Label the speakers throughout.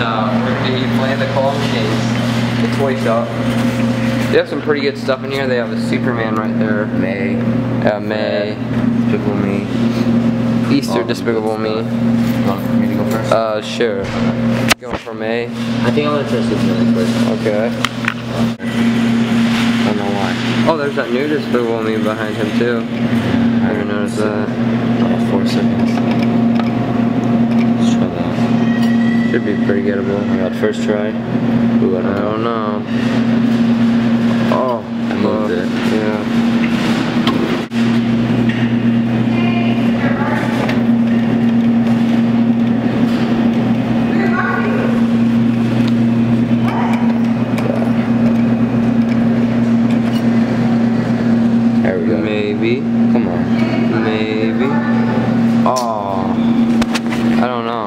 Speaker 1: Where did you play the call case? The toy shop. They have some pretty good stuff in here. They have a Superman right there.
Speaker 2: May.
Speaker 1: May.
Speaker 2: Despicable Me.
Speaker 1: Easter Despicable Me.
Speaker 2: Want me to go first?
Speaker 1: Sure. Going for May.
Speaker 2: I think I'm gonna try Superman first.
Speaker 1: Okay.
Speaker 2: I don't know why.
Speaker 1: Oh, there's that new Despicable Me behind him too. I never noticed that.
Speaker 2: 4 seconds. Let's try that.
Speaker 1: Should be pretty gettable.
Speaker 2: I got first try. Ooh, I don't know.
Speaker 1: Oh,
Speaker 2: I moved it.
Speaker 1: Yeah.
Speaker 2: There we go.
Speaker 1: Maybe.
Speaker 2: Come on.
Speaker 1: Maybe. Oh. I don't know.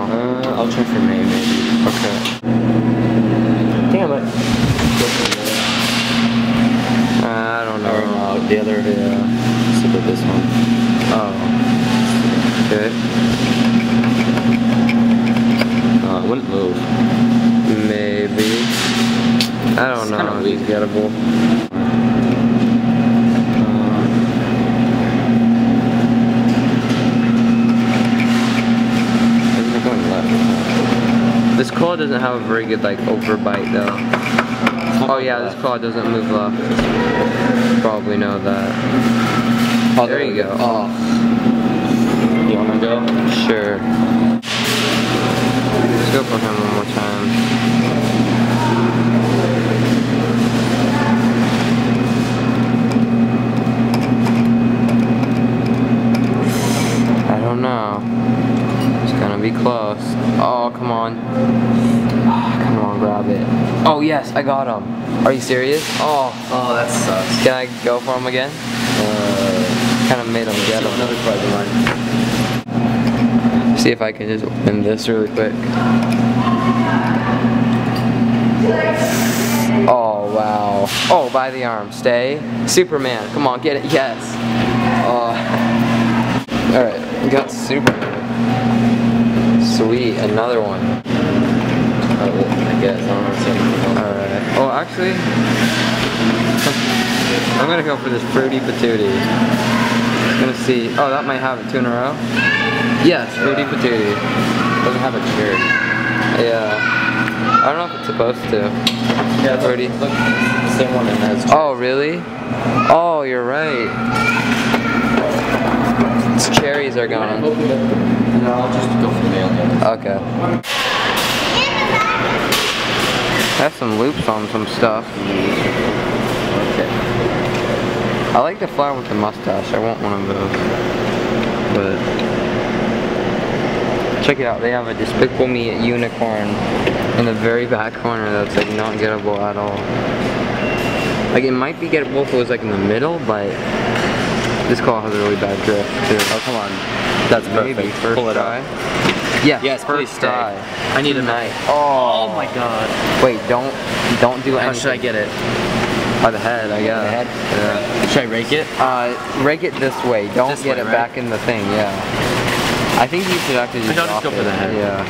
Speaker 2: I'll try for May, maybe.
Speaker 1: Okay.
Speaker 2: I think I might go for the
Speaker 1: I don't know.
Speaker 2: Or the other, stick with this one.
Speaker 1: Oh. Okay.
Speaker 2: It wouldn't move.
Speaker 1: Maybe. I don't know. It's gettable. This claw doesn't have a very good overbite though. Oh yeah, this claw doesn't move left. Probably know that. Oh, there you go.
Speaker 2: Oh. You wanna go?
Speaker 1: Sure. Let's go for him one more time. I don't know. It's gonna be close. Oh, come on. Oh, come on, grab it. Oh, yes, I got him. Are you serious? Oh,
Speaker 2: that sucks.
Speaker 1: can I go for him again? Kind of made him get him.
Speaker 2: Another try to mine.
Speaker 1: See if I can just win this really quick. Oh, wow. Oh, by the arm. Stay. Superman. Come on, get it. Yes. Oh. Alright, we got Superman. Sweet, another one.
Speaker 2: I guess. I don't know what's
Speaker 1: Alright. Oh, actually, I'm gonna go for this Fruity Patootie. I'm gonna see. Oh, that might have it 2 in a row. Yes, Fruity Patootie.
Speaker 2: Doesn't have a cherry.
Speaker 1: Yeah. I don't know if it's supposed to.
Speaker 2: Yeah,
Speaker 1: Fruity.
Speaker 2: Look, the same one that has cherry.
Speaker 1: Oh, really? Oh, you're right. Its cherries are gone.
Speaker 2: No, I'll just go for the mail.
Speaker 1: Okay. Has some loops on some stuff.
Speaker 2: Okay.
Speaker 1: I like the flower with the mustache. I want one of those. But check it out. They have a Despicable Me unicorn in the very back corner that's not gettable at all. It might be gettable if it was in the middle, but this claw has a really bad drift too.
Speaker 2: Oh, come on. That's perfect.
Speaker 1: Maybe first
Speaker 2: Pull it
Speaker 1: try.
Speaker 2: up.
Speaker 1: Yeah,
Speaker 2: Yes, please
Speaker 1: first
Speaker 2: stay.
Speaker 1: try.
Speaker 2: I need a knife.
Speaker 1: Oh
Speaker 2: my god.
Speaker 1: Wait, don't do anything.
Speaker 2: How should I get it?
Speaker 1: By the head, I guess.
Speaker 2: The head?
Speaker 1: Yeah.
Speaker 2: Should I rake it?
Speaker 1: Rake it this way. Don't
Speaker 2: This
Speaker 1: get
Speaker 2: way,
Speaker 1: it
Speaker 2: right?
Speaker 1: back in the thing. Yeah. I think you should actually just
Speaker 2: I'll just go for the head.
Speaker 1: Yeah.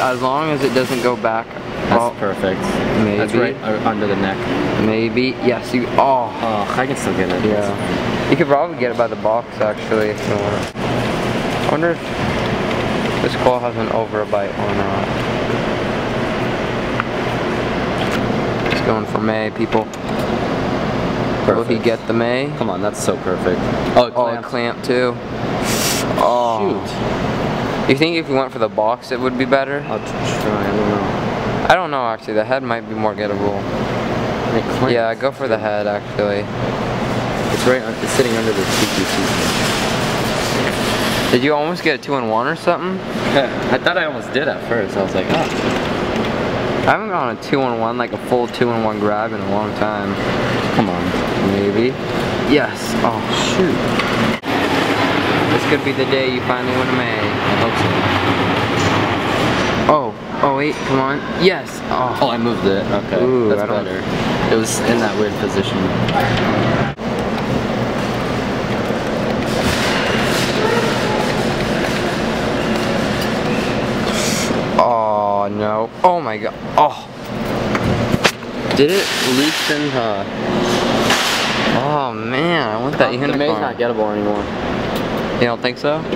Speaker 1: As long as it doesn't go back.
Speaker 2: That's perfect.
Speaker 1: Maybe.
Speaker 2: That's right under the neck.
Speaker 1: Maybe. Yes. You. Oh.
Speaker 2: Oh, I can still get it.
Speaker 1: Yeah. You could probably get it by the box actually if you want. I wonder if this claw has an overbite or not. It's going for May, people.
Speaker 2: Perfect.
Speaker 1: Will he get the May?
Speaker 2: Come on, that's so perfect. Oh,
Speaker 1: Oh, clamp too. Oh.
Speaker 2: Shoot.
Speaker 1: You think if we went for the box it would be better?
Speaker 2: I'll try, I don't know.
Speaker 1: I don't know actually, the head might be more gettable. Yeah, go for the head actually.
Speaker 2: It's sitting under the cheeky.
Speaker 1: Did you almost get a 2-in-1 or something?
Speaker 2: I thought I almost did at first. I was like, oh.
Speaker 1: I haven't gone a 2-in-1, like a full 2-in-1 grab in a long time.
Speaker 2: Come on.
Speaker 1: Maybe. Yes. Oh, shoot. This could be the day you finally win a May.
Speaker 2: I hope so.
Speaker 1: Oh wait, come on. Yes.
Speaker 2: Oh, I moved it. Okay.
Speaker 1: Ooh,
Speaker 2: that's better. It was in that weird position.
Speaker 1: Oh, Oh no. Oh my god. Oh. Did it loosen her? Oh man, I want that unicorn.
Speaker 2: The Mesa's not gettable anymore.
Speaker 1: You don't think so?
Speaker 2: No. I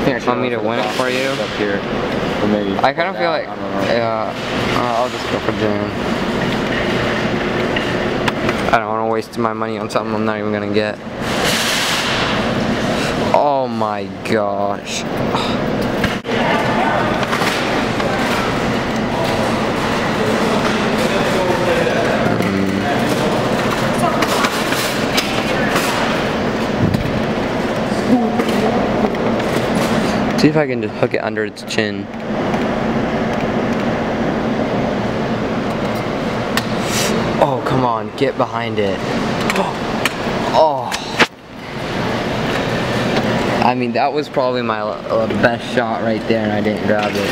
Speaker 2: think I
Speaker 1: Want me to win it for you?
Speaker 2: Up here. Or maybe.
Speaker 1: I kind of feel like, yeah, I'll just go for June. I don't want to waste my money on something I'm not even gonna get. Oh my gosh. See if I can just hook it under its chin. Oh, come on, get behind it. Oh. I mean, that was probably my best shot right there, and I didn't grab it.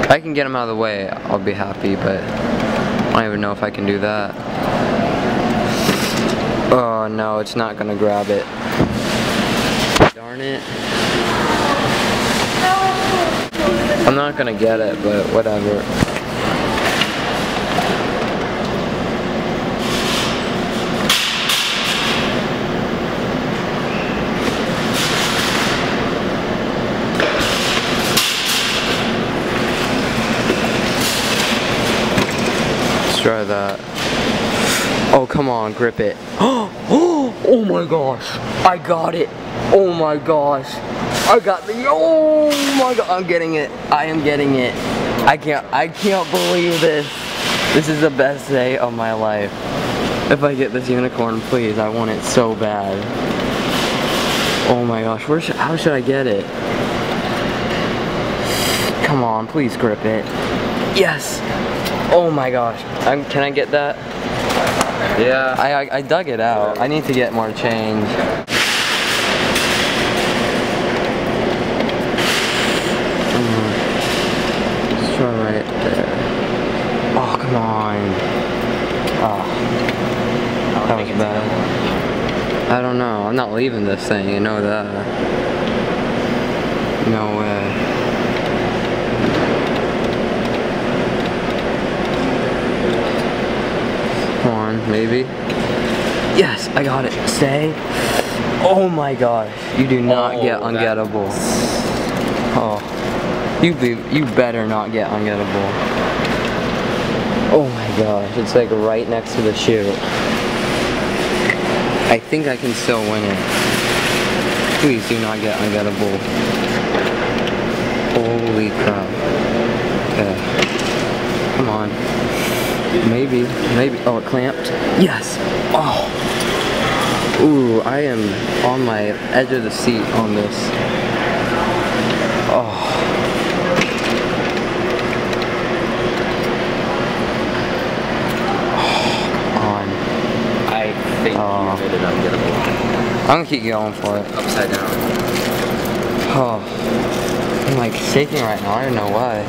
Speaker 1: If I can get him out of the way, I'll be happy, but I don't even know if I can do that. Oh no, it's not gonna grab it. Darn it. I'm not gonna get it, but whatever. Let's try that. Oh, come on, grip it. Oh my gosh, I got it. Oh my gosh, I got the, oh my god, I'm getting it. I am getting it. I can't believe this. This is the best day of my life. If I get this unicorn, please, I want it so bad. Oh my gosh, how should I get it? Come on, please grip it. Yes. Oh my gosh, can I get that? Yeah. I dug it out. I need to get more change. Let's try right there. Oh, come on. Oh. That was bad. I don't know. I'm not leaving this thing. You know that. No way. Come on, maybe. Yes, I got it. Stay. Oh my gosh, you do not get ungettable. Oh, you better not get ungettable. Oh my gosh, it's like right next to the shoe. I think I can still win it. Please do not get ungettable. Holy crap. Okay. Come on. Maybe. Oh, it clamped. Yes. Oh. Ooh, I am on my edge of the seat on this. Oh. Come on.
Speaker 2: I think you made it ungettable.
Speaker 1: I'm gonna keep going for it.
Speaker 2: Upside down.
Speaker 1: Oh. I'm like shaking right now. I don't know why.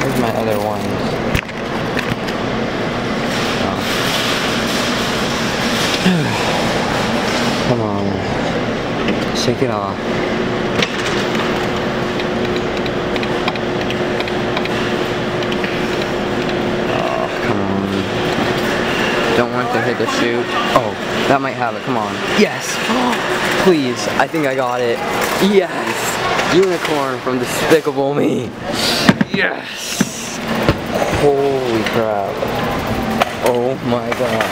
Speaker 1: Where's my other ones? Come on. Shake it off. Oh, come on. Don't want to hit the chute. Oh, that might have it. Come on. Yes. Please. I think I got it. Yes. Unicorn from Despicable Me. Yes. Holy crap. Oh my god.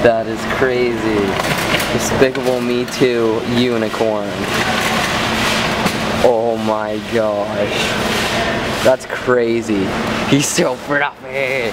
Speaker 1: That is crazy. Despicable Me 2 unicorn. Oh my gosh. That's crazy. He's so fluffy.